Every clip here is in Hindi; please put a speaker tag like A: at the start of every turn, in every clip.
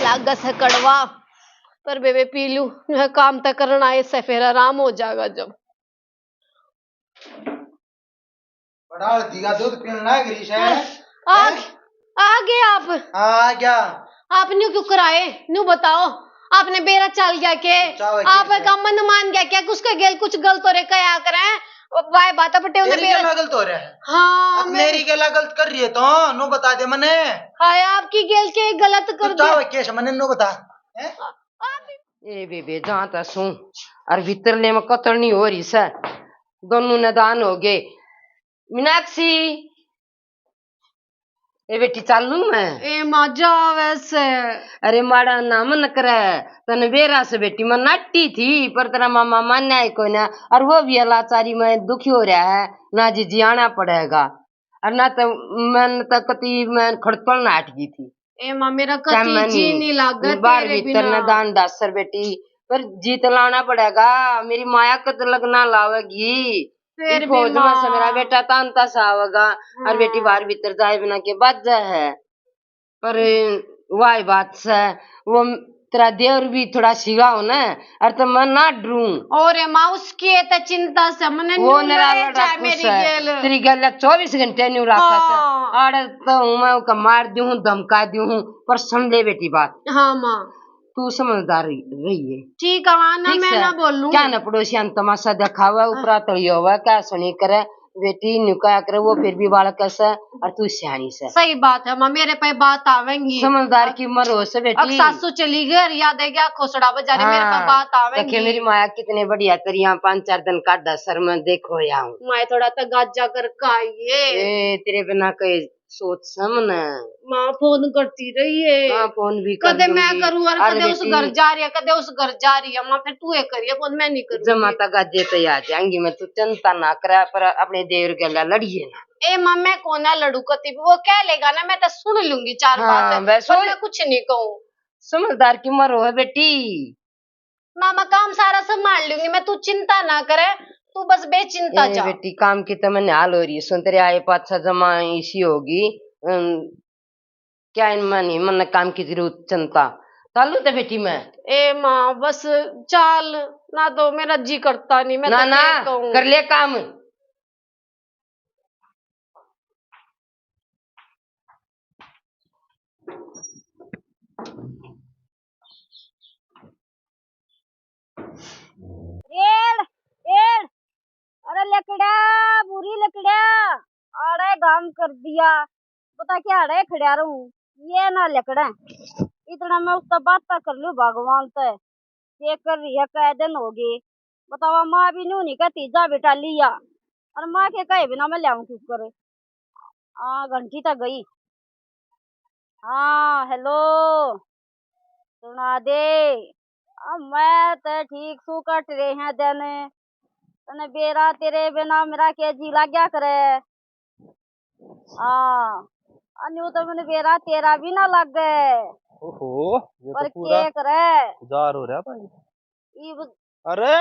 A: लाग से कड़वा, पर बेबे पी लू काम तक करना इससे फिर आराम हो जाएगा। जब
B: बड़ा दिया दूध पीना है ग्रीश है।
A: आ गए आप?
B: आ गया।
A: आप न्यू क्यों कराए? न्यू बताओ, आपने बेरा चल गया के आप का मन मान गया क्या? उसके गेल कुछ गलत हो रहे क्या करे वाय बात पटे
B: तेरी क्या गलत हो रहा है?
A: हाँ
B: मेरी क्या गलत कर रही है तो नो बता दे मने।
A: हाय आपकी गेल के गलत कर
B: दिया केस मने नो बता।
C: ए बेबे जाता सू और भीतरले में कतरनी हो रही से दोनों नदान हो गए। मीनाक्षी ए बेटी चालू मैं
A: ए मजा वैसे।
C: अरे माड़ा ना मन करे तने बेरा से बेटी मैं नाटी थी पर तेरा मामा मान्या है कोई ना और वो भी लाचारी में दुखी हो रहा है ना जी जियाना पड़ेगा और ना तो मैं तो कति मैं खड़पड़ ना हट गई थी।
A: ए मां मेरा कति जी नहीं लागा
C: बार भीतर न दान दासर बेटी पर जीत लाना पड़ेगा मेरी माया कत लगना लावेगी फिर फौज में से मेरा बेटा तानता सा आवेगा और बेटी बाहर भीतर जाए बिना के बात जा है पर वाई बात से वो तेरा देवर भी थोड़ा सीगा हो ना और तो मैं ना डरूं
A: और माँ उसकी तो चिंता से मने
C: वो तेरी गल 24 घंटे नहीं रखा था अरे तो मैं मार दूं धमका दूं पर सुन ले बेटी बात। हाँ माँ तू समझदार रही है
A: ठीक है ना मैं ना बोलूं
C: क्या न पड़ोसियान तमाशा देखा हुआ ऊपरा तड़िया हुआ क्या सुनी करे बेटी नुकाया करे वो फिर भी बालक से और तू सियानी से।
A: सही बात है माँ मेरे पे बात आवेंगी
C: समझदार की उम्र हो से बेटी।
A: अब सासू चली गई याद है क्या खोसड़ा बजारे मेरे पे बात आवेंगी।
C: देखिए मेरी माया कितने बढ़िया तेरी यहाँ 5-4 दिन काटा सर में देखो यहाँ
A: मैं थोड़ा तो गाजा कर खाइए
C: तेरे बिना कहीं सोच समझ
A: माँ फोन करती रही है
C: फोन भी
A: कदे मैं करूँ और कदे उस घर जा रही है कदे उस घर जा रही है माँ फिर तू करिए फोन मैं नहीं करूँ
C: जब माता गाजे तो आ जाएंगी मैं तू चिंता ना करा पर अपने देवर गला लड़िए ना।
A: ए माँ मैं कौन लड़ू कती वो क्या लेगा ना मैं तो सुन लूंगी 4 बात पर मैं कुछ नहीं कहूँ।
C: समझदार की उम्र हो बेटी
A: मामा काम सारा संभाल लूंगी मैं तू चिंता ना करे तू बस बेचिंता जा।
C: बेटी काम की तो मैंने हाल हो रही है सुन तेरे आए 5-6 जमा इसी होगी क्या मनी मन काम की जरूरत चिंता चालू तो बेटी मैं
A: ए माँ बस चाल ना तो मेरा जी करता नहीं मैं
C: ना
A: तो
C: कर ले काम।
D: अरे लकड़ा बुरी लकड़ा अरे काम कर दिया पता क्या अरे खड़ा रहूं ये ना लकड़ा इतना मैं उसका बात कर लू भगवान से ये कर रही है कै दिन होगी बतावा माँ भी नहीं कहती जा बेटा लिया और माँ के कहे बिना मैं लाऊं क्यों करे। घंटी तक गई। हाँ हेलो सुना दे मैं तो ठीक सू कट रहे हैं दिन तने बेरा तेरे बिना मेरा के जी लग गया करे। अन्यू तो मैंने बेरा तेरा भी ना लग गए।
B: ओहो ये
D: पर
B: तो पूरा
D: के करे
B: उजार हो रहा भाई। अरे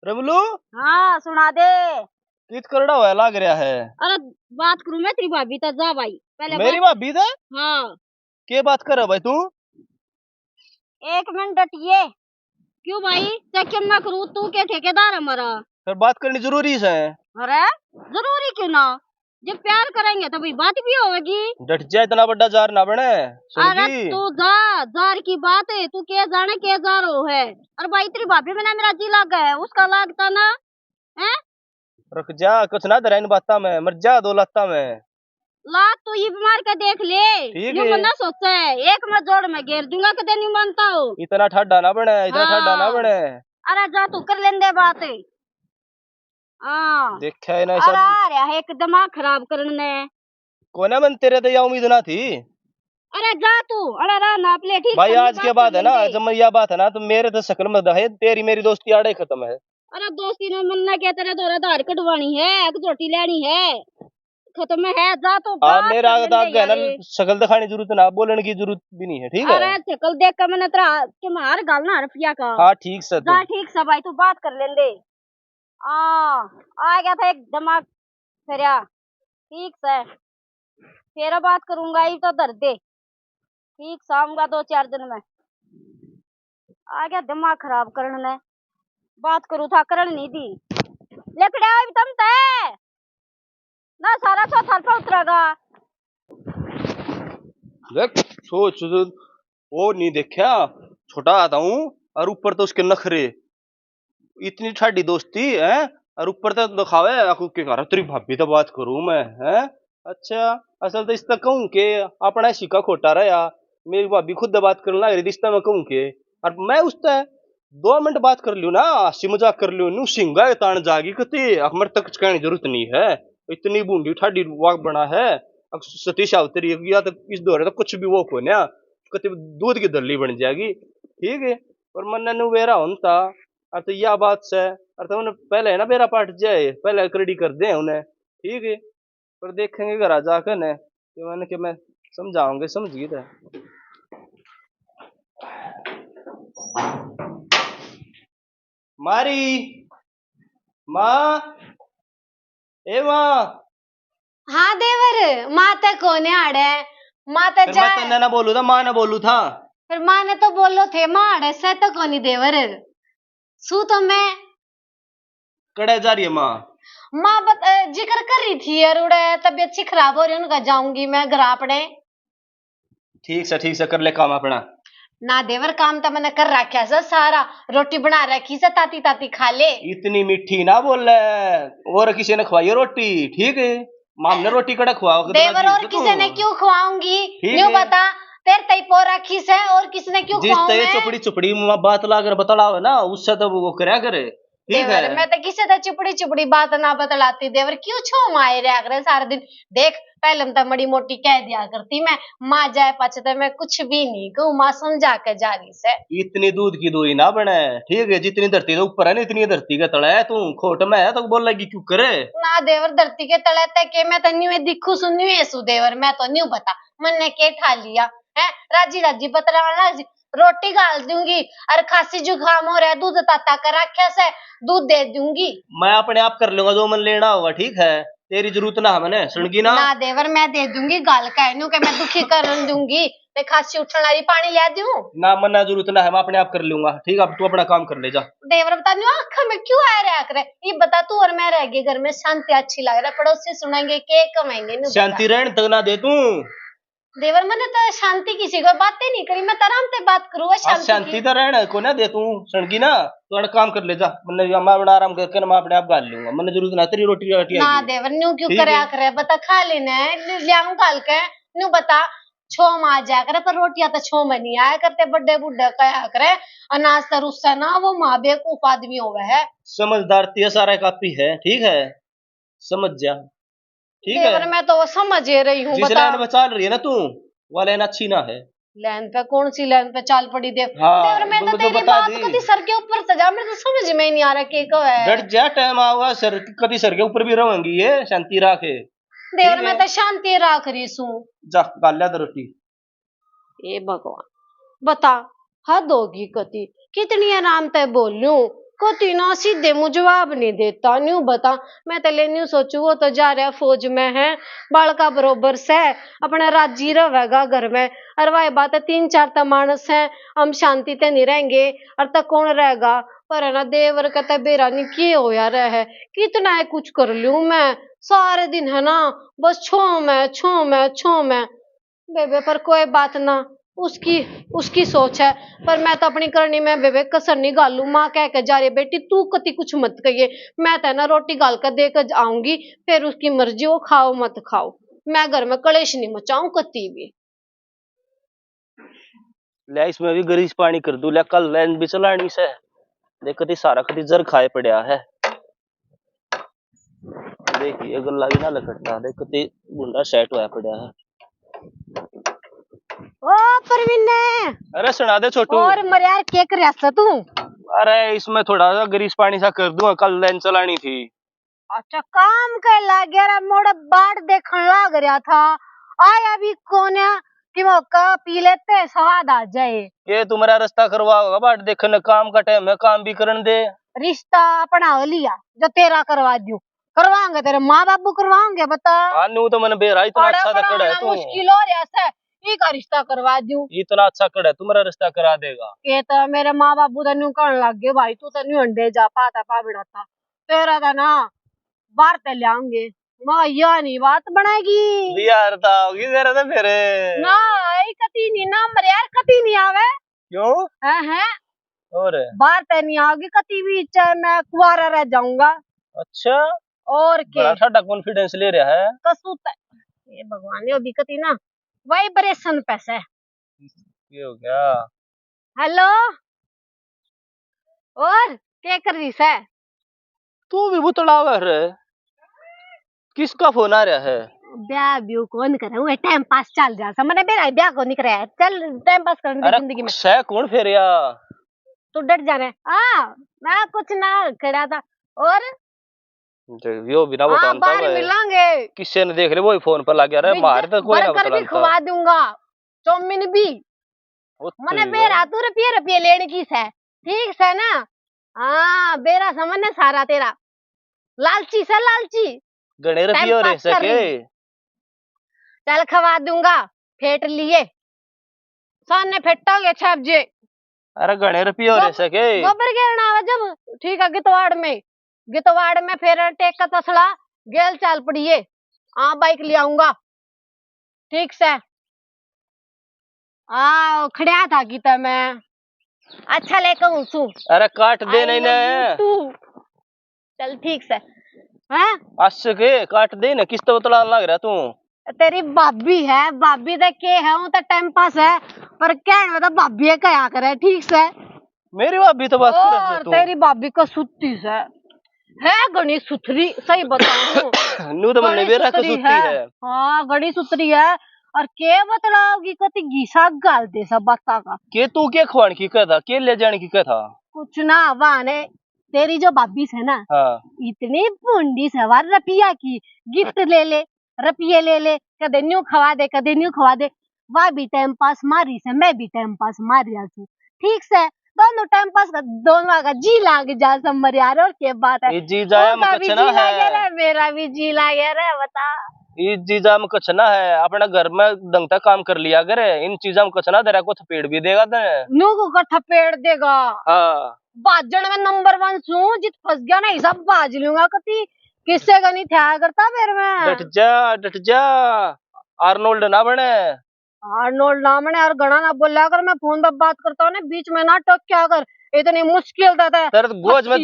B: रमलू
D: हाँ सुना दे
B: कित करड़ा हुआ लग रहा है।
D: अरे बात करूं मैं तेरी भाभी तक जा भाई पहले
B: मेरी भाभी था।
D: हाँ
B: के बात कर रहा भाई तू
D: 1 मिनट डटिए क्यों भाई चक्कर ना करूं तू के ठेकेदार हमारा
B: फिर बात करनी जरूरी है।
D: अरे जरूरी क्यों ना जब प्यार करेंगे तो भाई बात भी होगी।
B: डट जा इतना बड़ा जार ना बने।
D: अरे तू जा जार की बात है तू के जाने के जार हो है और भाई तेरी भाभी में ना मेरा जी लग है उसका लागता ना है।
B: रुक जा कुछ ना दरा इन बाता में मर जा 2 लाता में
D: लात तो ये बीमार का देख ले यूं मत ना सोच है एक मैं जोड़ में घेर दूंगा कदे नहीं मानता हो
B: इतना ठाडा ना बने इतना ठाडा ना बने।
D: अरे जा तू कर लेंदे बात है।
B: देखा है ना
D: सब अरे एक दिमाग खराब करने
B: कोने मन तेरे तो यह उम्मीद ना थी।
D: अरे जा तू अरे रहा ना ले ठीक
B: भाई आज के बाद है ना जब मैं यह बात है ना तो मेरे तो शक्ल में है तेरी मेरी दोस्ती आड़े खत्म है।
D: अरे दोस्ती ने मन क्या तेरे दो आधार कटवानी है एक रोटी लेनी है खत्म है जा तो
B: मेरा है ना शक्ल दिखाने की जरूरत ना बोलने की जरूरत भी नहीं है ठीक है।
D: अरे शक्ल देख कर मैंने तेरा के मार गालना रुपया का।
B: हाँ ठीक से
D: जा ठीक से भाई तू बात कर लेंदे आ गया था एक दिमाग फिर ठीक से फिर बात करूंगा ये तो दर्द दे ठीक शाम का 2-4 दिन में। आ गया दिमाग खराब करने। बात करूँ था करण नहीं दी। लकड़ा अभी तुम तय ना सारा सौ थाल पे उतरेगा।
B: देख सोच वो नहीं देखा, छोटा आता हूँ और ऊपर तो उसके नखरे, इतनी ठाडी दोस्ती है और ऊपर तो दिखावे आखू के घर तेरी भाभी तो बात करूं मैं है। अच्छा असल तो इसका कहूं के अपना सिक्का खोटा रहा, मेरी भाभी खुद बात करने लग रही रिश्ता में कहूं के, और मैं उससे 2 मिनट बात कर लियो ना, हंसी मजाक कर लियो नु सिंगा तान जागी कते अमर तक कहने की जरूरत नहीं है, इतनी बूंदी ठाडी वाक बना है सतीश आवतरी या तो इस दौरे तो कुछ भी वो को ना कते दूध की दल्ली बन जाएगी। ठीक है पर मन नु वेरा होता और तो यह बात से और तो उन्हें पहले है ना बेरा पाट जाए पहले रेडी कर दे उन्हें। ठीक है पर देखेंगे घर आ जाकर ने कि मैंने कि मैं समझाऊंगे समझिए तो। मारी माँ ए माँ।
A: हाँ देवर माता कोने आड़े माता
B: फिर
A: जा
B: मैं तन्ने ना बोलू था माँ ना बोलू था।
A: फिर माँ ने तो बोलो थे माँ आड़े से तो कोनी देवर सू तो मैं
B: कड़े जा रही है माँ।
A: माँ जिक्र कर रही थी यार उड़े तबीयत सी खराब हो रही है उनका जाऊंगी मैं घर अपने।
B: ठीक से कर ले काम अपना।
A: ना देवर काम तो मैंने कर रखा है सारा, रोटी बना रखी से ताती ताती खा ले।
B: इतनी मीठी ना बोल और किसी ने खवाई रोटी। ठीक है माम ने रोटी कड़ा खुआ
A: देवर और किसी ने क्यों खवाऊंगी न्यू बता तेरे तई पो रखी से और किसने क्यों
B: जिस तय चुपड़ी चुपड़ी बात लाकर बतलावे ना उससे तो वो करया करे। ठीक है
A: मैं तो किसी से चुपड़ी चुपड़ी बात ना बतलाती देवर क्यों छो माए रहा करे सारा दिन। देख पहले तो बड़ी मोटी कह दिया करती मैं माँ जाए पछते मैं कुछ भी नहीं कहूँ माँ समझा के जा रही से।
B: इतनी दूध की दूरी ना बने। ठीक है जितनी धरती के ऊपर है ना इतनी धरती के तले है, तू खोट में है तो बोल लगी क्यों करे
A: ना देवर धरती के तले तक के मैं तो न्यू दिखू सुन्यू ऐसू देवर मैं तो न्यू बता मन ने के ठा लिया है राजी राजी बतला रोटी गाल दूंगी और खांसी जुकाम हो रहा है दूध ताता कर रखे से दूध दे दूंगी।
B: मैं अपने आप कर लूंगा जो मन लेना होगा। ठीक है तेरी जरूरत ना है मैंने सुनगी ना
A: देवर मैं दे दूंगी गाल का के मैं दुखी कर दूंगी मैं खांसी उठने वाली पानी ले दूं
B: ना मन ना जरूरत ना है मैं अपने आप कर लूंगा। ठीक है अब तू अपना काम कर ले जा।
A: देवर बता आँख में क्यों आ रहा करे ये बता तू और मैं रह गए घर में शांति अच्छी लग रहा है पड़ोसी सुनेंगे के कमाएंगे
B: शांति रहने तक ना दे तू।
A: देवर मैंने तो शांति किसी को बातें नहीं करी मैं आराम से बात करूँ
B: शांति तो रहने को ना दे तू सुनगी ना तो काम कर ले जा। मैंने मैं बड़ा आराम करके मैं अपने आप गाल लूंगा मैंने जरूरत ना तेरी रोटी
A: ना देवर न्यू क्यों करे बता खा लेना लिया गाल के न्यू बता छो में आ जाया करे पर रोटियां तो छो में नहीं आया करते बड्डे बुड्ढे कहा करे अनाज तो रुस्सा ना वो माँ बेवकूफ आदमी होवे है
B: समझदार सारा कापी है। ठीक है समझ जा। ठीक है
A: मैं तो वो समझ रही हूँ
B: जिस लाइन में चल रही है ना तू वो लाइन अच्छी ना है।
A: लाइन पे कौन सी लाइन पे चाल पड़ी देव
B: हाँ,
A: मैं तो तेरी बात कभी सर के ऊपर सजा मेरे तो समझ में ही नहीं आ रहा के को है
B: डट जा टाइम आऊंगा सर कभी सर के ऊपर भी रहेंगी ये शांति रखे
A: देवर मैं तो शांति रख रही हूँ
B: जा गाल रोटी।
A: ए भगवान बता हद होगी कति कितनी आराम ते बोल लूं कति ना सीधे मुझे जवाब नहीं देता न्यू बता मैं तो ले न्यू सोचू वो तो जा रहा फौज में है बालका बरोबर से अपना राजी रहेगा घर में और वह बात है 3-4 तो मानस है हम शांति ते नहीं रहेंगे और तक कौन रहेगा पर है ना देवर कहते बेरा नहीं किए हो यार है कितना है कुछ कर लूं मैं सारे दिन है ना बस छो में बेबे पर कोई बात ना उसकी सोच है पर मैं तो अपनी करनी में बेबे कसर नहीं गालू माँ कह के जा रही बेटी तू कति कुछ मत कहिए मैं तो ना रोटी गाल कर देकर आऊंगी फिर उसकी मर्जी वो खाओ मत खाओ मैं घर में कलेश नहीं मचाऊं कति भी।
B: ले इसमें भी गरीस पानी कर दूं ले कल लाइन भी चलानी से देख कति सारा कति जर खाए पड़ा है। देखिए गल्ला भी ना लकड़ता देख कति गुंडा सेट हुआ पड़ा है।
A: ओ परवीन
B: अरे सुना दे छोटू
A: और मर यार क्या कर रहा तू।
B: अरे इसमें थोड़ा सा गरीस पानी सा कर दूं कल लाइन चलानी थी।
A: अच्छा काम कर लग गया मोड़ा बाट देखने लग रहा था आया भी कोने कि मौका पी लेते स्वाद आ जाए
B: ये तुम्हारा रास्ता करवाओगा बाट देखने काम का टाइम है काम भी करन दे।
A: रिश्ता अपना लिया जो तेरा करवा दूं करवाएंगे तेरे माँ बाबू करवाएंगे बता।
B: हाँ तो मैंने बेरा इतना अच्छा खड़ा है तू
A: मुश्किल हो रहा है ये का रिश्ता करवा दूं।
B: इतना अच्छा कड़ा है, तुम्हारा रिश्ता करा देगा।
A: ये तो मेरे माँ बापू तो न्यू कहने लग गए, भाई तू तो न्यू अंडे जा पाता पा बिड़ाता तेरा था ना बाहर ते ले आएंगे। माँ या नहीं बात बनेगी
B: यार था होगी तेरा तो फिर।
A: ना, ये कती नहीं ना मरे यार, कती नहीं आवे।
B: क्यों?
A: है
B: और
A: बाहर ते नहीं आओगी कती भी, चाहे मैं कुआरा रह जाऊंगा।
B: अच्छा,
A: और के
B: बड़ा साडा कॉन्फिडेंस ले रहा है।
A: कसूत ये भगवान ने अभी कती ना वाइब्रेशन पैसे।
B: ये हो गया।
A: हेलो, और क्या कर रही है?
B: तू भी बुतड़ा है, किसका फोन आ रहा है?
A: ब्याह ब्यू कौन करे, वो टाइम पास चल जा समझ मेरा ब्याह को नहीं कराया, चल टाइम पास करने दे जिंदगी में।
B: सह कौन फिर या?
A: तू डट जाना है। मैं कुछ ना खड़ा था। और
B: यो बिना
A: हाँ बाहर मिलांगे।
B: किससे ने देख ले वो फोन पर लग गया रे, मार तो कोई ना
A: बर्गर भी खवा दूंगा, चाउमीन भी। मने बेरा तू रुपये रुपये लेने की है, ठीक है ना? हाँ बेरा समझने सारा तेरा लालची से लालची
B: गणे रुपये हो रहे सके।
A: चल खवा दूंगा, फेट लिए सामने फेटांगे छाप जे।
B: अरे गणे रुपये हो रहे सके।
A: गोबर गिरना आवा जब ठीक है गितवाड़ में फिर टेक का तसला गेल चाल पड़िए। बाइक ले आऊंगा, ठीक से। खड़ा था कि मैं अच्छा लेकर हूँ।
B: अरे काट दे नहीं ना
A: तू चल ठीक से हैं
B: आस के काट दे ना, किस तो बतला लग रहा तू।
A: तेरी भाभी है, भाभी तो के है वो तो टाइम पास है, पर क्या है भाभी क्या करे, ठीक से।
B: मेरी भाभी तो बात कर तू।
A: तेरी भाभी को सुत्ती है गणी सुथरी, सही बताऊं
B: नू तो मैंने बेरा को सुत्ती है।
A: हाँ गणी सुथरी है। और के बतलाओगी कति घीसा गाल दे सब बता का
B: के तू के खवान की कहता, के ले जाने की कहता
A: कुछ ना वाने। तेरी जो भाभी है ना,
B: हाँ।
A: इतनी बूंदी सवार रुपया की गिफ्ट ले ले, रुपये ले ले, कदे न्यू खवा दे कदे न्यू खवा दे। वह भी टाइम पास मारी से, मैं भी टाइम पास मारिया छू, ठीक से। दोनों टाइम पास का दोनों का जी लाग जा समर यार। और क्या बात है,
B: जी जाया में कुछ ना है,
A: मेरा भी जी लागे रे बता।
B: इस चीजा में कुछ ना है, अपना घर में दंगता काम कर लिया करे, इन चीजा में कुछ ना दे रहा को थपेड़ भी देगा तेरे।
A: नू को थपेड़ देगा।
B: हाँ
A: बाजन में नंबर 1 छू, जित फंस गया ना सब बाज लूंगा कति, किससे का नहीं था करता फिर मैं।
B: डट जा आर्नोल्ड ना बने।
A: आर्नोल्ड ना बने और गणा ना बोला कर, मैं फोन पर बात करता हूँ ना बीच में ना टोक क्या कर, इतनी मुश्किल था
B: तेरे गोज में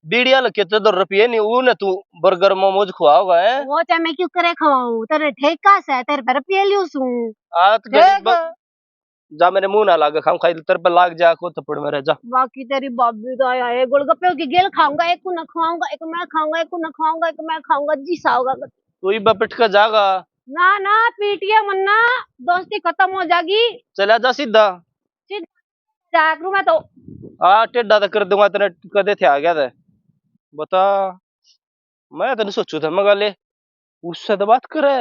B: बीड़िया लगे तो रुपये नहीं वो न तू बर्गर मोमोज खुआओगा है।
A: वो चाहे मैं क्यों करे खवाऊं, तेरे ठेका से तेरे पर रुपये लियो सू।
B: जा मेरे मुंह ना लागे, खाऊं खाई तेरे पर लाग जा को थप्पड़ में रह जा।
A: बाकी तेरी भाभी तो आया है, गोलगप्पे की गेल खाऊंगा, एक को न खवाऊंगा, एक मैं खाऊंगा, एक को न खवाऊंगा, एक मैं खाऊंगा, जी साऊंगा।
B: तू ही बपिट का जागा
A: ना ना पीटिए मन्ना, दोस्ती खत्म हो जाएगी।
B: चला जा सीधा
A: जागरू मैं तो
B: टेढ़ा तो कर दूंगा तेरे, कदे थे आ गया थे बता। मैं तो नहीं सोचू था मगा ले उससे तो बात करे,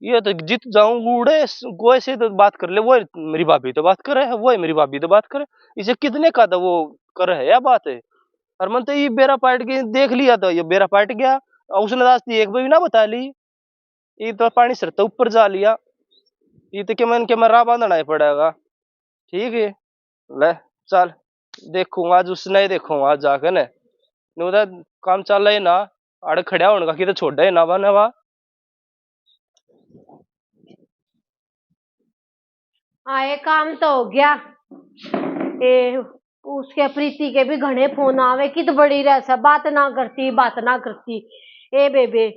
B: ये तो जीत जाऊं बूढ़े गोए से तो बात कर ले, वो मेरी भाभी तो बात करे है, वो मेरी भाभी तो बात करे, इसे कितने का था वो कर है या बात है। और मन तो ये बेरा पाट के देख लिया तो ये बेरा पाट गया, उसने रास्ते एक भी ना बता ली, ये तो पानी सर तो ऊपर जा लिया, ये तो के मैं राह बांधना ही पड़ेगा। ठीक है ले चल देखूंगा आज, उसने ही देखूंगा आज जाकर ने काम चल रहा है ना, अड़ खड़ा होने का कि तो छोड़ा है ना बने वा।
A: आए काम तो हो गया। उसके प्रीति के भी घने फोन आवे कि तो बड़ी रह बात ना करती। ए बेबे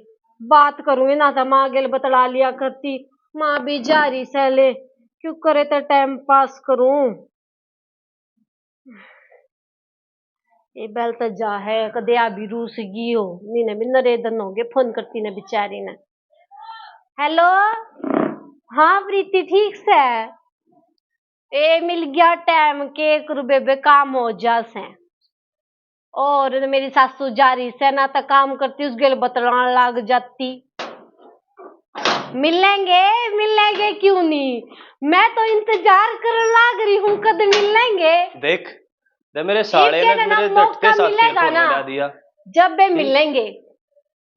A: बात करूंगी ना तो माँ गेल बतला लिया करती, माँ भी जा रही सले क्यों करे तो टाइम पास करूं। ये बेल तो जा है कदे अभी रूस गई हो नीने भी नरेदन हो गए फोन करती ने बेचारी ने। हेलो हाँ प्रीति ठीक से ए मिल गया टाइम के करू बेबे काम हो जासे। और मेरी सासू जा रही से ना तो काम करती उस गेल बतलाने लग जाती। मिलेंगे क्यों नहीं, मैं तो इंतजार करने लग रही हूँ कद मिलेंगे।
B: देख दे मेरे साले ने मेरे डटके साथ मिलेगा ना दिया
A: जब वे मिलेंगे।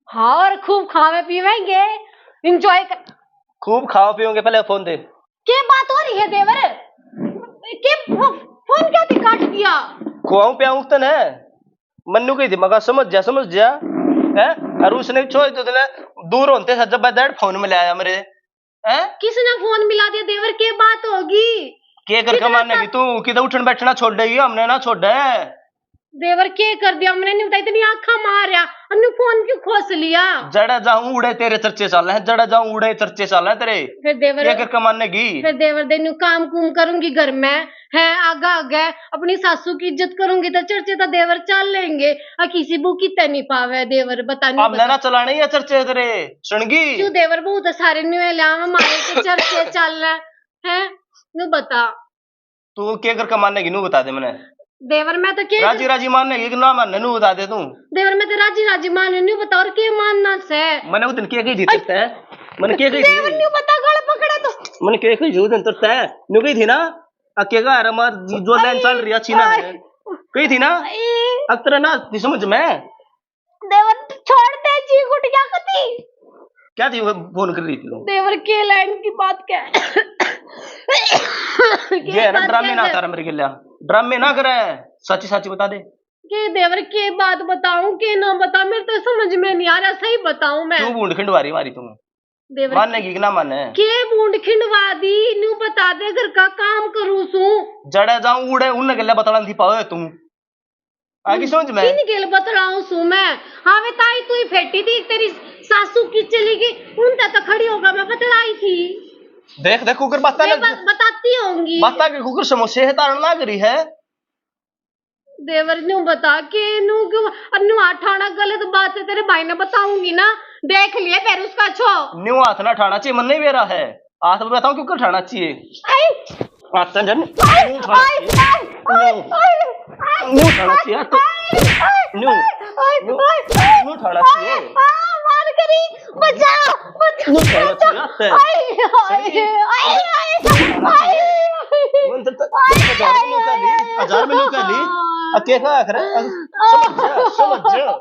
A: हाँ और खूब खावे पीवेंगे, एंजॉय कर।
B: खूब खाओ पियोगे, पहले फोन दे
A: क्या बात हो रही है देवर? के फोन क्या थी काट दिया?
B: खुआऊं पियाऊं तने मन्नू कही थी मगा समझ जा है। और उसने छोड़ तो तने दूर होते सज्जा बैठ फोन में लाया मेरे है।
A: किसने फोन मिला दिया देवर? के बात होगी?
B: के करके मानेगी तू? किधर उठन बैठना छोड़ देगी? हमने ना छोड़ा है
A: देवर के कर दिया हमने? नहीं बताई इतनी आंखा मारिया अन्नू फोन क्यों खोस लिया?
B: जड़ा जाऊं उड़े तेरे चर्चे चल रहे हैं, जड़ा जाऊं उड़े चर्चे चल रहे हैं तेरे।
A: फिर देवर
B: ये करके मानेगी?
A: फिर देवर देनु काम कुम करूंगी घर में है, आगा आगे अपनी सासू की इज्जत करूंगी तो चर्चे तो देवर चल लेंगे। और किसी बुकी ते नहीं पावे देवर बता नहीं
B: हमने ना चलाने या चर्चे तेरे सुनगी?
A: क्यों देवर बहुत सारे न्यूले हमारे के चर्चे चल रहे हैं नु बता।
B: तू क्या करके मानेगी नू बता दे मैंने।
A: देवर मैं तो क्या
B: राजी राजी मानेगी कि ना मानने नू बता दे तू।
A: देवर मैं तो राजी राजी मान न्यू बता और के मानना से।
B: मैंने उस दिन क्या कही थी तेरे है? मैंने क्या कही
A: देवर
B: थी?
A: न्यू बता गल पकड़े तो
B: मैंने क्या कही थी उस दिन तेरे है? न्यू कही थी ना अकेगा अरे मार जो लाइन चल रही है अच्छी ना है कही थी ना? अक्तर ना नहीं समझ में
A: देवर छोड़ दे जी गुटिया कती।
B: क्या थी वो फोन कर रही थी तू?
A: देवर के लाइन की बात क्या
B: ये ना ड्रामे ना कर मेरे के लिए ड्रामे ना करे सच्ची सच्ची बता दे।
A: के देवर के बात बताऊं के ना बता मेरे तो समझ में नहीं आ रहा। सही बताऊं मैं?
B: क्यों बूंद खिंडवारी मारी तुम?
A: देवर
B: मानेगी कि ना माने?
A: के बूंद खिंडवा दी न्यू बता दे घर का काम करूं सू।
B: जड़े जाऊं उड़े उन गल्ला बताना थी पाओ तुम आगे समझ में?
A: किन गेल बतलाऊं सू मैं? हाँ वे ताई तू ही फेटी थी तेरी सासू की चली गई उनता तो खड़ी होगा मैं बतलाई थी।
B: देख देख कुकर बता
A: मैं
B: ना
A: बताती होंगी।
B: बता के कुकर समोसे है तारण ना करी है।
A: देवर न्यू बता के न्यू क्यों अन्नू आठाना गलत बात है तेरे भाई ने बताऊंगी ना। देख लिए फिर उसका छो
B: न्यू हाथ ना ठाना चाहिए मन नहीं मेरा है हाथ में बताऊं क्यों कर ठाना चाहिए हाथ जन न्यू ठाना चाहिए तो न्यू न्यू ठाना चाहिए
A: मार करी बचा
B: न्यू ठाना चाहिए मन तो हजार में का ली अकेला आखिर समझ जा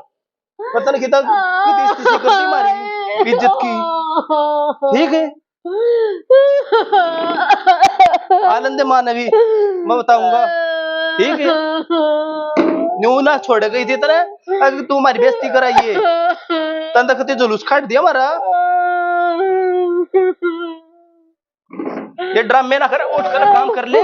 B: पता नहीं कितना कितनी करती मारी इज्जत की ठीक है। आनंद मानवी मैं बताऊंगा ठीक है। न्यू ना छोड़ गई थी तरह अगर तू हमारी बेइज्जती कराइए तंदा कते जुलूस काट दिया हमारा। ये ड्रामे ना कर उठ कर काम कर ले।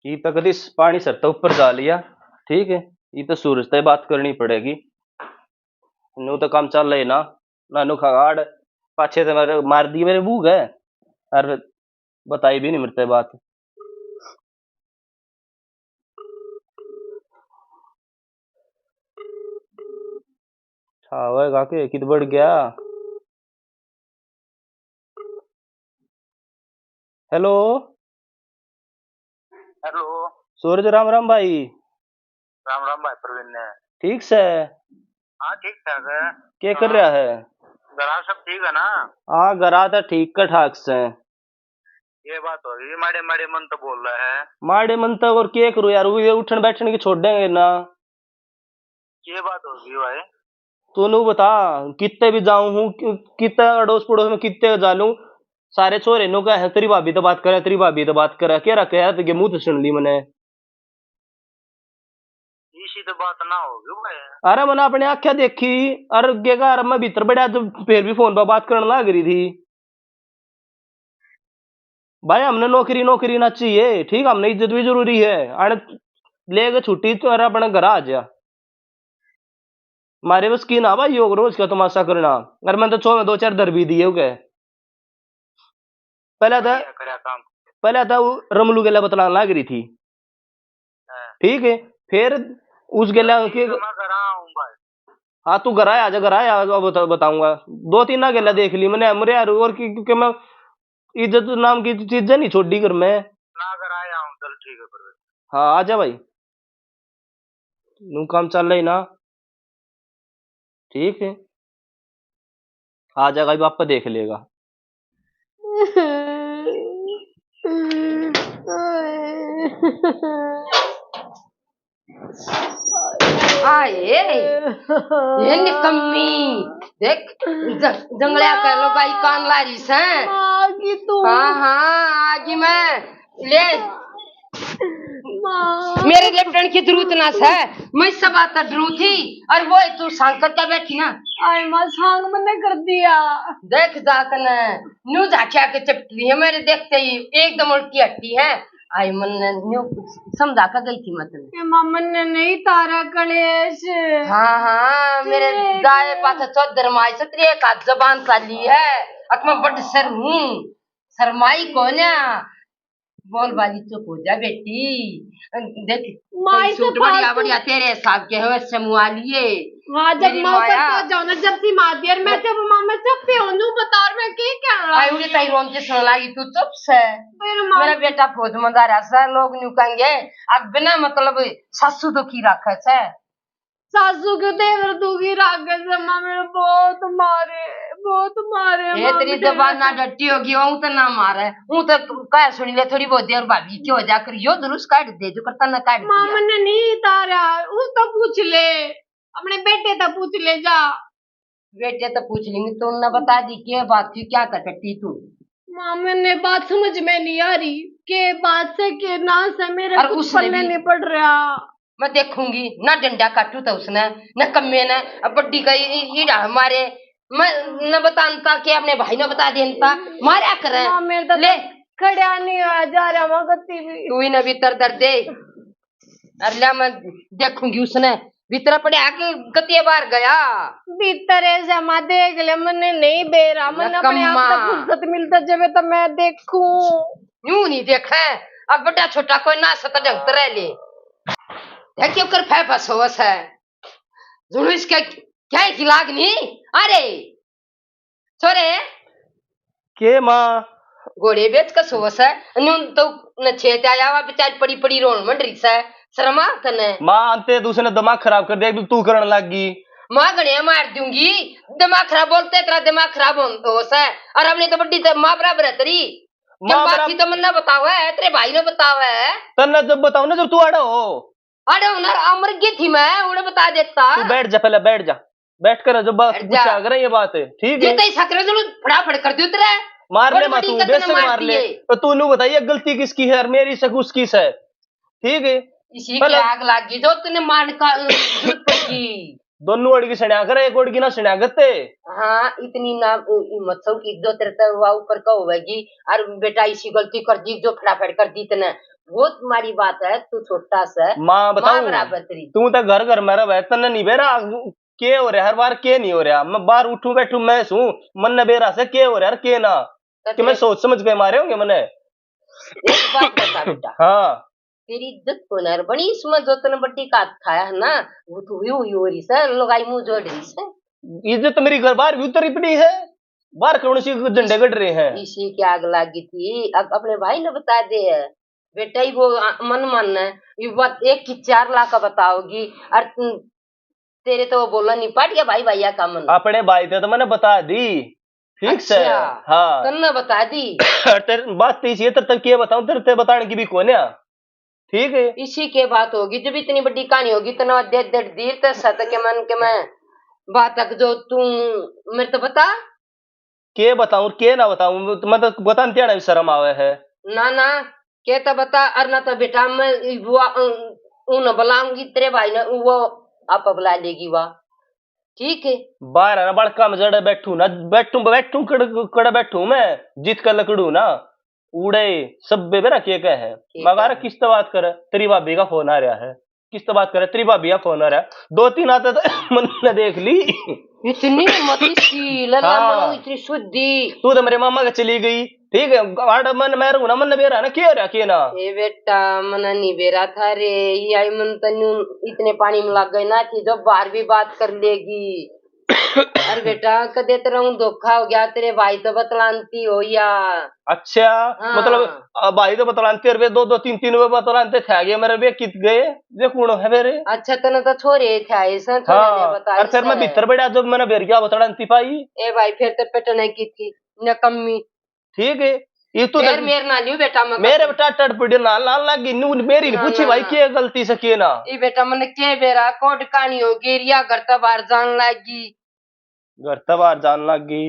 B: ये तो कदी पानी सर तो ऊपर जा लिया ठीक है। ये तो सूरज तय बात करनी पड़ेगी नू तो काम चल रहे ना ना नु खगाड़ पाछे से मेरे मार दी मेरे मुंह गए और बताई भी नहीं मेरे बात। छावेगा के कित बढ़ गया। हेलो
E: हेलो
B: सूरज राम राम भाई।
E: राम राम भाई प्रवीण ने
B: ठीक से?
E: हाँ ठीक ठाक है।
B: क्या कर रहा है?
E: घर सब ठीक है ना?
B: हाँ गरा था ठीक का ठाक से।
E: ये बात होगी माड़े माड़े मन तो बोल रहा है।
B: माड़े मन तक और क्या करूँ यार वो उठन बैठने की छोड़ देंगे ना।
E: ये बात होगी भाई।
B: तू नू बता कितने भी जाऊं हूँ कितने अड़ोस पड़ोस में कितने जा लूं सारे छोरे नो का है तेरी भाभी तो बात करे तेरी भाभी तो बात करे क्या रखे है तो मुंह तो सुन ली मैंने।
E: इसी तो बात ना होगी भाई।
B: अरे मैंने अपने आख्या देखी अरे घर में भीतर बैठा तो फिर भी फोन पर बात करने लग रही थी। भाई हमने नौकरी नौकरी ना चाहिए ठीक हमने इज्जत भी जरूरी है अरे लेके छुट्टी तो अरे अपने घर आ जा मारे बस की ना भाई योग रोज का तमाशा करना। अरे मैंने तो छो में 2-4 दर भी दिए हो गए। पहले था वो रमलू गेला बतलाने लग रही थी ठीक है। फिर उस गेला के हाँ तू घर आया आजा घर आया बताऊंगा 2-3 ना गेला देख ली मैंने मेरे यार और क्योंकि मैं इज्जत नाम की चीजें नहीं छोड़ी घर में
E: ना घर आया हूँ चल ठीक है।
B: हाँ आजा भाई नू काम चल रही ना ठीक है आ जाएगा बापा देख लेगा।
C: आए ये निकम्मी देख जंगलिया कर लो भाई कान लारी से
A: आगी तू
C: हाँ हाँ आगी मैं ले
A: माँ
C: मेरे लेफ्टन की जरूरत ना है मैं सब आता डरू थी और वो तू सांग कर बैठी ना
A: आई माँ सांग मैंने कर दिया
C: देख जाकर न्यू झाकिया के चपटी है मेरे देखते ही एकदम उल्टी हट्टी है आई मन न्यू समझा कर गई थी मतलब
A: ये मामा ने नहीं तारा कलेश
C: हाँ हाँ मेरे दाए पास चौधर माई सत्री एक हाथ जबान साली है अकमा बड़ सर हूँ शर्माई को ना बोल बाली चुप हो जा बेटी देख
A: माई से
C: सूट बढ़िया
A: फालतू-
C: बढ़िया तेरे हिसाब के है समूह लिए
A: वहाँ जब
C: मेरी
A: माँ ऊपर
C: माया।
A: पहुंच जाओ ना जब सी मादियर मैं जब मामा चुप पे हूँ नू बता और मैं क्या रहा
C: आई उड़ी ताई रोम से सुन लागी तू चुप से
A: फिर माँ
C: मेरा बेटा फौज में जा रहा है लोग न्यू कहेंगे अब बिना मतलब सासू तो की रखा है
A: सासू के देवर दूगी रागत माँ मेरे बहुत मारे
C: ये
A: माँ
C: तेरी
A: मेरे।
C: जबान ना डटी होगी वो तो ना मारे वो तो कह सुनी ले थोड़ी बहुत देर भाभी क्यों हो जाकर यो दुरुस्त काट दे जो करता ना काट
A: माँ
C: दिया
A: मैंने नहीं तारा उस तो पूछ ले अपने बेटे तो पूछ ले जा
C: बेटे तो पूछ लेंगे तो ना बता दी क्या बात थी क्या कटती तू
A: माँ मैंने बात समझ में नहीं आ रही के बात से के ना से मेरे
C: और
A: कुछ
C: उसने
A: पल्ले
C: भी-
A: नहीं पड़ रहा
C: मैं देखूंगी ना डंडा काटू तो उसने न कम्मे ने अब बड्डी का ईड़ा हमारे मैं न बताता कि अपने भाई ने बता देता मारा करे
A: माँ मेरे तो
C: ले
A: खड़ा नहीं हुआ जा रहा माँ गति भी
C: तू ही न भीतर दर दे अरे मैं देखूंगी उसने भीतर पड़े आके गतिये बाहर गया
A: भीतर ऐसा माँ देख ले मैंने नहीं बेरा मैंने अपने आप
C: नकम्मा।
A: से फुर्सत मिलता जब तो मैं देखूं
C: यूं नहीं देखा अब बड़ा छोटा कोई ना सत ढंग रह ले क्यों कर फै फसोस है जुड़ू इसका क्या खिलाग नहीं अरे छोरे
B: के माँ
C: घोड़े बेच का सोस है न्यून तो न छेत आया हुआ बेचारी पड़ी पड़ी रोन मंडरी से शर्मा तने
B: माँ अंते दूसरे दिमाग खराब कर दिया तू करने लगी
C: माँ गणे मार दूंगी दिमाग खराब बोलते तेरा दिमाग खराब हो है और हमने तो बड्डी माँ बराबर है तेरी क्या
B: माँ
C: बात थी तो मन बतावा है तेरे भाई ने बतावा है
B: तन्ना जब बताऊ ना जब तू आड़ा हो
C: अरे उन्हें अमर की थी मैं उन्हें बता देता
B: तू बैठ जा पहले बैठ जा बैठ कर जब बात
C: बैठ जा।
B: पूछा अगर ये बात है ठीक
C: ये
B: है
C: तो सकरे जो फटाफट कर दो तेरे
B: मार ले
C: बड़ी
B: माँ
C: बड़ी
B: तू
C: कतन
B: बेशक मार
C: मारती
B: ले
C: है।
B: तो तू नू बताइए गलती किसकी है और मेरी से उसकी से ठीक है
C: इसी की
B: पहले-
C: आग लागी जो तूने मान का जरूरत पड़गी
B: दोनों ओड़ की सण्या करे एक ओड़ की ना सण्या गते
C: हाँ इतनी ना हिम्मत सौ की जो तेरे तो हुआ ऊपर का होगी और बेटा इसी गलती कर दी जो फटाफट कर दी तने वो तुम्हारी बात है तू छोटा सा
B: माँ
C: माँ
B: बताऊ
C: बराबर तेरी
B: तू तो घर घर में रह तन्ने नहीं बेरा के हो रहा हर बार के नहीं हो रहा मैं बाहर उठू बैठू मैं सू मन ने बेरा से के हो रहा के ना कि मैं सोच समझ के मारे होंगे मैंने
C: एक बात बता बेटा
B: हाँ
C: तेरी इज्जत को नर बड़ी इसमें जो तने बड्डी का खाया है ना वो तू यू हो रही से लगाई मुंह जोड़ रही से
B: इज्जत मेरी घर बाहर भी उतरी पड़ी है बाहर कौन सी झंडे गड़ रहे हैं
C: इसी की आग लगी थी अब अपने भाई ने बता दे है बेटा ही वो मन है ये बात एक की 4 लाख का बताओगी और तेरे तो वो बोला नहीं पाट गया भाई भैया का मन
B: अपने भाई थे तो मैंने बता दी ठीक से
C: अच्छा।
B: हाँ
C: तन्ने बता दी
B: तेरे बात तो इसी तेरे तक ये बताऊं तेरे ते बताने की भी कौन है ठीक है
C: इसी के बात होगी जब इतनी बड़ी कहानी होगी तो ना देर देर देर तक सत के मन के मैं बात तक जो तू मेरे तो बता
B: के बताऊं के ना बताऊं तो मैं तो बताने तेरा भी शर्म आवे है
C: ना ना के तो बता और ना तो बेटा मैं वो उन बुलाऊंगी तेरे भाई ने वो आप बुला लेगी वाह ठीक है
B: बाहर है ना बड़का में जड़े बैठू ना बैठू बैठू कड़े बैठू मैं जीत कर लकड़ू ना उड़े सब बेबे ना के है मगर किस तो बात करे तेरी भाभी का फोन आ रहा है किस तो बात करे तेरी भाभी का फोन आ रहा है 2-3 आते तो मन ने देख ली
C: इतनी मती सी लला
B: हाँ।
C: इतनी शुद्धि
B: तू तो मेरे मामा के चली गई ठीक है आड़ मन मैं रहूं ना मन बेरा ना क्या रहा के ना
C: ए बेटा मना नहीं बेरा था रे ये आई मन तन्यू इतने पानी में लग गई ना थी जो बाहर भी बात कर लेगी अरे बेटा कदे तेरा धोखा हो गया तेरे भाई तो बतलानती हो या
B: अच्छा
C: हाँ।
B: मतलब भाई तो बतलानते वे 2-2-3-3 वे बतलानते थे आगे मेरे वे कित गए वे कौन है मेरे
C: अच्छा तने तो छोरे थे ऐसा
B: हाँ
C: बता
B: और फिर मैं भीतर बैठा जब मैंने बेर क्या बतलानती पाई
C: ए भाई फिर तो पेटने की थी नकम्मी
B: ठीक है ये तो
C: फिर मेरे ना लियो बेटा मैं
B: मेरे बेटा टटपटी नाल नाल लगी नू मेरी नहीं पूछी भाई के गलती से के ना
C: ये बेटा मन के बेरा कोट कहानी हो गई रिया घर तक बाहर जान लगी
B: घर तक बाहर जान लगी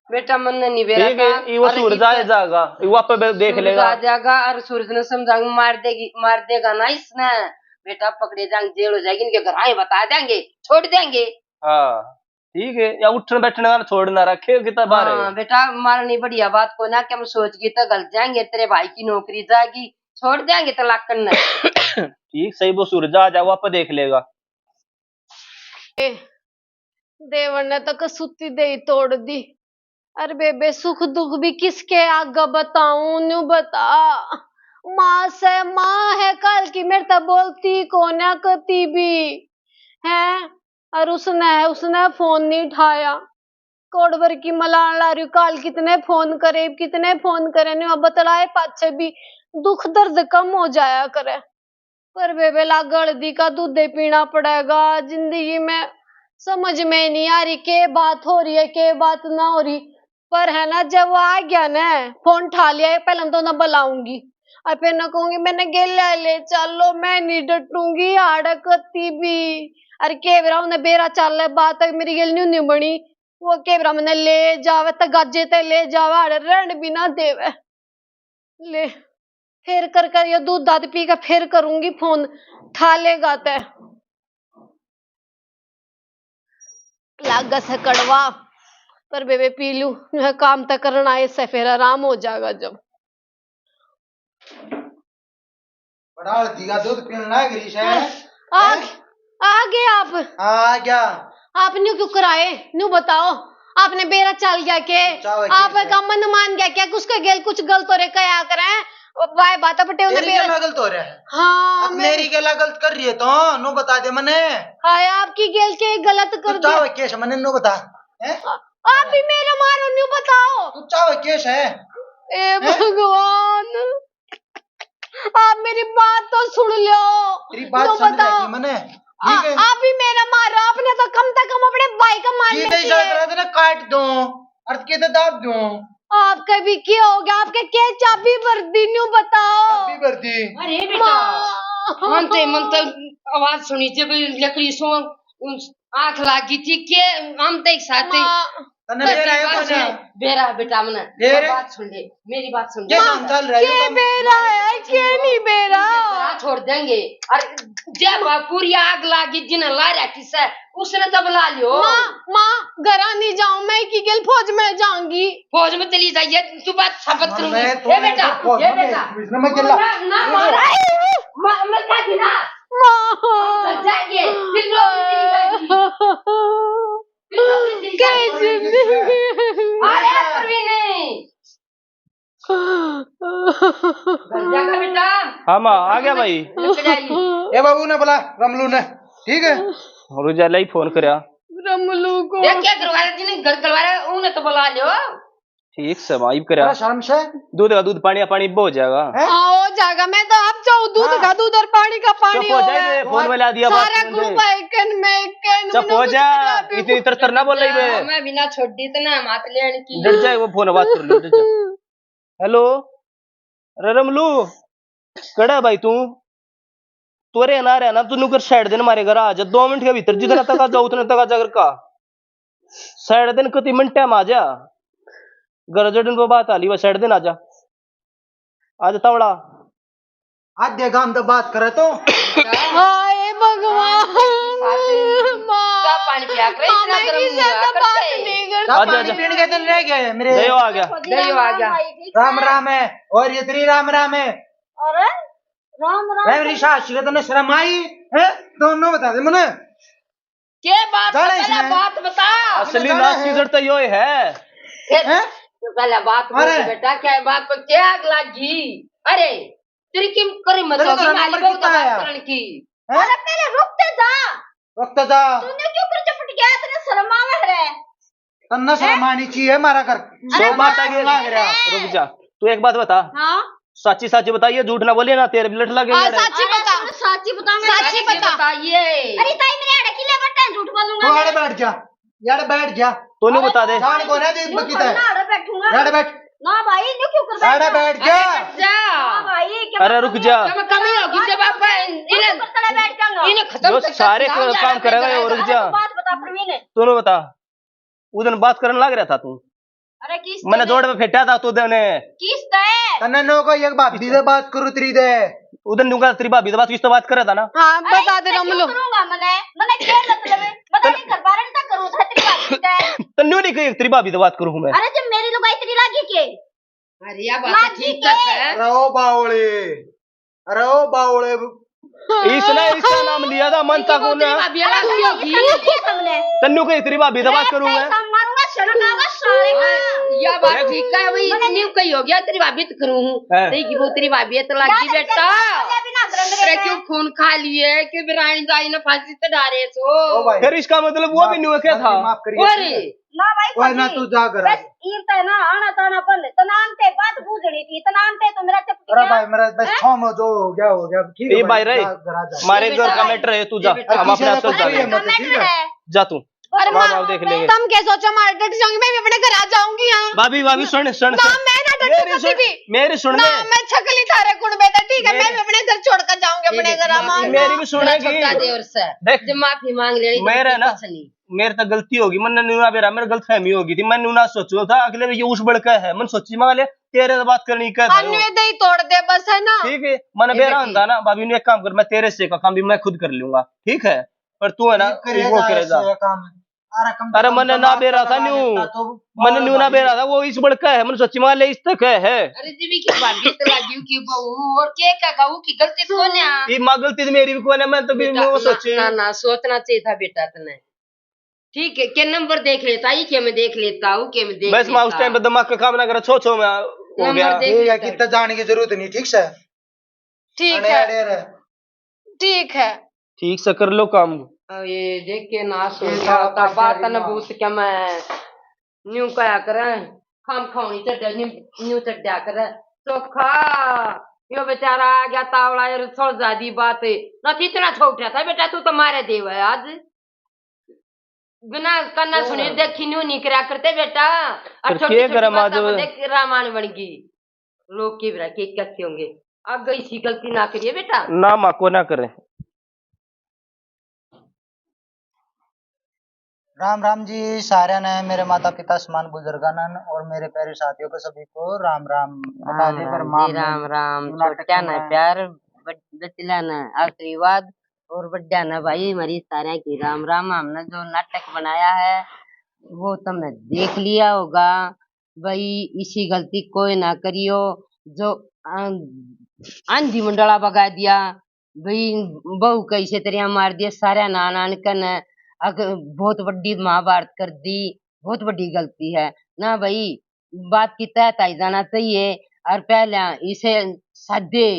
C: बेटा मन ने नहीं बेरा
B: ठीक है ये वो सूरज आ जाएगा वो आप देख लेगा
C: आ जाएगा और सूरज ने समझाऊंगा मार देगा ना इसने बेटा पकड़े जाएंगे जेल हो जाएगी इनके घर आए बता देंगे छोड़ देंगे
B: हाँ ठीक है या उठने बैठने वाला छोड़ना रखे कितना बार है
C: बेटा मारनी बढ़िया बात को ना कि हम सोच गए तो गल जाएंगे तेरे भाई की नौकरी जाएगी छोड़ देंगे तलाक करना
B: ठीक सही वो सूरज आ जाओ आप देख लेगा
A: देवर ने तो कसूती दे तोड़ दी। अरे बेबे सुख दुख भी किसके आगे बताऊं न्यू बता। माँ से माँ है कल की मेरे तक बोलती कौन है कती भी है। और उसने फोन नहीं उठाया कोडबर की मलान ला रही काल कितने फोन करे नहीं बतलाए पाछे भी दुख दर्द कम हो जाया करे। पर बेबे लाग हल्दी का दूध पीना पड़ेगा जिंदगी में समझ में नहीं आ रही के बात हो रही है के बात ना हो रही। पर है ना जब वो आ गया ना फोन उठा लिया पहले तो ना बुलाऊंगी और फिर ना कहूंगी मैंने गेला ले चलो मैं नहीं डटूंगी आड़कती भी। अरे केवरा उन्हें बेरा चल बात मेरी गेल नहीं बनी वो केवरा मैंने ले जावे तो गाजे ते ले जावे आड़े रहन भी ना देवे ले फिर कर ये दूध दाद पी कर फिर करूंगी फोन ठा लेगा ते लागा से कड़वा। पर बेबे पी लू काम तक करना इससे फिर आराम हो जाएगा जब
F: बड़ा हल्दी का दूध पीना है ग्रीश है
A: आ गए आप
F: आ गया
A: आप न्यू क्यों कराए न्यू बताओ आपने बेरा चल गया के आपका मन मान गया क्या उसका गेल कुछ गलत हो रहे क्या करे वाय बात पटे उन्हें बेरा
F: गलत हो रहा है।
A: हाँ
F: अब मेरी गेला गलत कर रही है तो नो बता दे मने
A: हाय आपकी गेल के गलत कर
F: तू चाहो केस मने नो बता है
A: आप भी मेरा मारो न्यू बताओ
F: तू चाहो केस है
A: ए भगवान आप मेरी बात तो सुन लो
F: तेरी बात सुन रही मने ठीक है
A: आप भी मेरा मारो आपने तो कम से कम अपने भाई का मान
F: लिया ये काट दूं अर्थ के तो दाब दूं
A: आपका भी क्या हो गया आपके क्या चाबी भर दी न्यू बताओ
F: चाबी भर दी।
C: अरे बेटा मन तो आवाज सुनी थी लकड़ी सो आंख लागी थी के हम तो एक साथ
F: तने बेरा है कौन
C: बेरा बेटा मने बात सुन ले मेरी बात सुन
F: ये काम चल रहा है
A: के बेरा है के नहीं बेरा
C: छोड़ देंगे अरे जब पूरी आग लागी जिन्हें ला रहा किसा उसने तब ला लियो
A: माँ घर नहीं जाऊं मैं की गेल फौज में जाऊंगी
C: फौज में चली जाइए तू बात शपथ करूंगी ये बेटा
F: इसने मैं गेला
C: ना मारा मैं क्या गिना चल जाएंगे फिर
A: कैसे
C: अरे परवीन जाकर बेटा
B: हाँ माँ आ गया भाई
F: ए बाबू ने बोला रमलू ने ठीक है
B: रुजाला ही फोन करया
A: रमलू को
C: क्या करवा रहे जिन्हें घर करवा रहे उन्हें तो बुला लियो
B: ठीक से वाइब करया
F: शाम से
B: दूध का दूध पानी का पानी हो जाएगा
A: हो जाएगा मैं तो अब चाहूँ दूध का दूध और पानी का पानी
B: हो जाए फोन में ला दिया
A: सारा ग्रुप एकन में एकन
B: चुप हो जा इतनी तरतर ना बोल रही बे
C: मैं बिना छोड़ दी तो ना मात लेने की
B: डर जाए वो फोन बात कर लो डर जा हेलो अरे रमलू कड़ा भाई तू तोरे ना रहा ना तू नुकर साइड दिन मारे घर आ जा 2 मिनट के भीतर जितना तक आ जाओ उतने तक आ जा घर का साइड दिन कति मिनट टाइम आ जा घर जड़न को बात आली वो साइड दिन आ जा तावड़ा
F: आज देखा हम तो बात करे तो
A: हाय भगवान
C: चाय पानी पिया कर इतना गर्म नहीं करते
F: पानी पीने के दिन रह गए मेरे
B: दयो आ गया
C: दयो आ गया
F: राम राम है और ये तेरी राम राम है
D: अरे राम राम
F: मेरी सास का तो शर्म आई है दोनों बता दे मुझे
C: के बात
F: जाने
C: पहले
F: इसमें।
C: बात बता
B: असली नाच की जरूरत यो है
F: हैं?
C: तो पहले बात बोल
F: अरे।
C: बेटा क्या है बात पर क्या आग लगी अरे तेरी किम करी मत
F: तेरे को
C: होगी
F: नंबर
C: माली बहुत
F: कितना आया?
C: बात करने की
F: हैं?
D: अरे पहले रुकते जा
F: वक्त जा
D: तूने क्यों कर चपट गया तेरे शर्म आवे रे
F: तन्ना शर्म आनी चाहिए मारा कर
B: सो बात आगे रुक जा तू एक बात बता
A: हाँ
B: सच्ची सच्ची बताइए झूठ ना बोलिए ना तेरे बिलट लगे
A: साची बता
D: साची बता मैं
A: साची बता
C: बताइए
D: अरे ताई मेरे अड़े किले बट्टा झूठ बोलूंगा
F: तू आड़े बैठ जा यार बैठ जा
B: तो नहीं बता दे
F: जान को ना दी बकीता है
D: मैं अड़े बैठूंगा
F: यार बैठ
D: ना भाई न्यू क्यों कर
F: अरे बैठ जा।
D: हाँ भाई क्या
B: अरे रुक जा,
C: कमी होगी जब आप इन्हें
D: करता बैठ जाऊंगा
C: इन्हें खत्म
B: जो
C: तक
B: सारे
C: काम
B: काम करेगा ये, और रुक जा।
D: बात बता प्रवीण।
B: तूने बता, उधर बात करने लग रहा था तू,
D: अरे किस
B: मैंने जोड़ में फेटा था तू ने
D: किस है
F: तन्ने नो को एक भाभी से बात करू तेरी दे।
B: उधर नुका तेरी भाभी से बात किस तो बात करे था ना।
A: हाँ बता दे रमलो।
D: करूंगा मैंने क्या मतलब है बता नहीं कर बारन तक करूं था तेरी बात है।
B: तन्नू नहीं कही तेरी भाभी से बात करूं मैं।
D: अरे जब मेरी लुगाई तेरी लागी के
C: अरे या बात ठीक है।
F: अरे ओ बावले, अरे ओ बावले।
B: इसने इसका नाम लिया था मन तक
C: तेरी भाभी अलग सी होगी।
D: हमने
B: तन्नू कही तेरी भाभी से बात करूं मैं।
D: मारूंगा शरणावा साले का।
C: या बात ठीक है भाई, इतनी कही हो गया तेरी भाभी तो करूं
B: है।
C: नहीं कि वो तेरी भाभी है तो लगी बेटा। अरे क्यों खून खा लिए कि बिरानी दाई ने फांसी से डाले सो।
F: ओ भाई
B: फिर इसका मतलब वो भी नहीं हुआ क्या था।
F: माफ करिए।
C: अरे
D: ना भाई
F: ओए ना तू जा घर।
D: बस ईरता है ना आना ताना बंद तनानते बात बूझनी थी तनानते तो मेरा चप
F: अरे भाई मेरा बस थम जो हो गया ठीक है।
B: ये भाई रे,
F: जा, घर आ जा।
B: हमारे घर का मैटर है, तू जा, हम अपने आप से
F: कोई है
B: जा,
F: मत ठीक है।
B: जा तू।
A: अरे
B: माँ
A: माँ
B: बाप देख लेंगे।
A: तुम क्या सोचो मार डट जाऊंगी, मैं भी अपने घर आ जाऊंगी। हाँ
B: भाभी भाभी सुन सुन
A: ना मैं ना डटू
B: मेरी
A: कभी
B: सुन
A: भी।
B: मेरी सुन
A: ना
B: ले।
A: मैं छकली थारे कुड़बे था, ठीक है मैं भी अपने घर छोड़कर जाऊंगी अपने घर। माँ
B: मेरी भी सुनेगी।
C: देवर से
B: देख
C: जब माफी मांग लेनी
B: मेरा ना मेरे तो गलती होगी, मैंने न्यूना बेरा मेरे गलत फहमी होगी थी, मैं न्यूना सोचू था अगले भी ये उस बड़का है, मन सोची मान ले तेरे से बात करनी क्या था।
A: अन्य ही तोड़ दे बस, है ना।
B: ठीक है मन बेरा होता ना भाभी ने एक काम कर, मैं तेरे से का काम भी मैं खुद कर लूंगा, ठीक है, पर तू है ना वो करेगा। अरे मैंने ना बेरा था न्यू, मैंने न्यू ना बेरा था, वो इस बड़का है, मन सोची मान ले इस तक है।
C: अरे जीवी की भाभी तो लगी की बहू और के का गाऊ की गलती कौन है।
B: ये माँ गलती तो मेरी भी कौन है, मैं तो भी वो सोची।
C: ना ना सोचना चाहिए था बेटा तने। ठीक है के नंबर देख लेता ही के मैं देख लेता हूँ के मैं देख
B: बस मैं उस टाइम पे दिमाग का काम ना करा, छो में हो गया।
C: नंबर देख
F: ठीक है
C: लेता
F: कितना जाने की जरूरत नहीं ठीक से।
A: ठीक
F: अरे
A: है
F: अरे अरे।
A: ठीक है।
B: ठीक से कर लो काम।
C: अब ये देख के ना सोचा होता बात न भूत क्या मैं न्यू कया करे खाम खाऊनी चढ़ न्यू चढ़ा करे चोखा यो बेचारा आ गया तावड़ा यार छोड़ जादी बात ना इतना छोटा था बेटा तू तो मारे देव है आज बिना कन्ना सुनी देखी न्यू नहीं करा करते बेटा।
B: फिर
C: छोटी
B: क्या
C: छोटी
B: करा माँ
C: बातों
B: जो-
C: में देख रामायण बन गई लोग के बिरा के कैसे होंगे। अब गई सी गलती ना करिए बेटा।
B: ना माँ को ना करे।
G: राम राम जी सारे ने मेरे माता पिता समान बुजुर्गानन और मेरे प्यारे साथियों को सभी को राम राम। बता दे पर माँ
C: राम राम
G: नाटक
C: छोटा
G: में
C: न प्यार बचला न आशीर्वाद और बड्डा न भाई हमारी सारे की राम राम। हमने जो नाटक बनाया है वो तुमने देख लिया होगा भाई इसी गलती कोई ना करियो जो आंधी मंडला बगा दिया भाई बहू कैसे तरह मार दिया सारे नान कन अगर बहुत बड़ी महाभारत कर दी बहुत बड़ी गलती है ना भाई। बात की तय ताई जाना चाहिए और पहले इसे सादे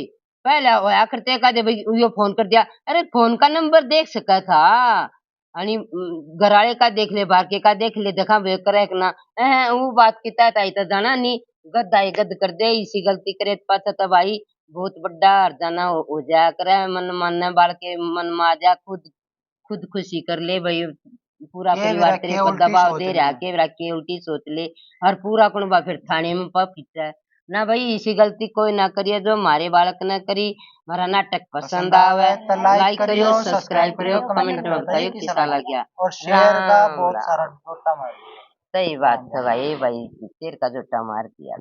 C: पहले होया करते कहते भाई यो फोन कर दिया अरे फोन का नंबर देख सका था आणि घराळे का देख ले बाहर के का देख ले देखा वे करे ना वो बात की तय ताई तो जाना नहीं गद्दाई गद कर दे इसी गलती करे पाचा तो भाई बहुत बड़ा हरजाना हो जाया करे मन मानने बाल के मन में आ जा खुद खुद खुशी कर ले भाई पूरा
G: के
C: परिवार
G: रखे
C: तेरे को
G: उल्टी
C: दबाव
G: सोच
C: दे
G: ले।
C: रहा के रखे उल्टी सोच ले और पूरा कुणबा फिर थाने में पीटा है ना भाई इसी गलती कोई ना करिए जो हमारे बालक ने करी। हमारा नाटक पसंद आवे
G: तो
C: लाइक करियो सब्सक्राइब करियो कमेंट में बताइयो कैसा लगा।
G: और शेयर का
C: राम
G: बहुत
C: राम।
G: सारा टोटा मार।
C: सही बात है भाई भाई शेर का जोटा मार दिया।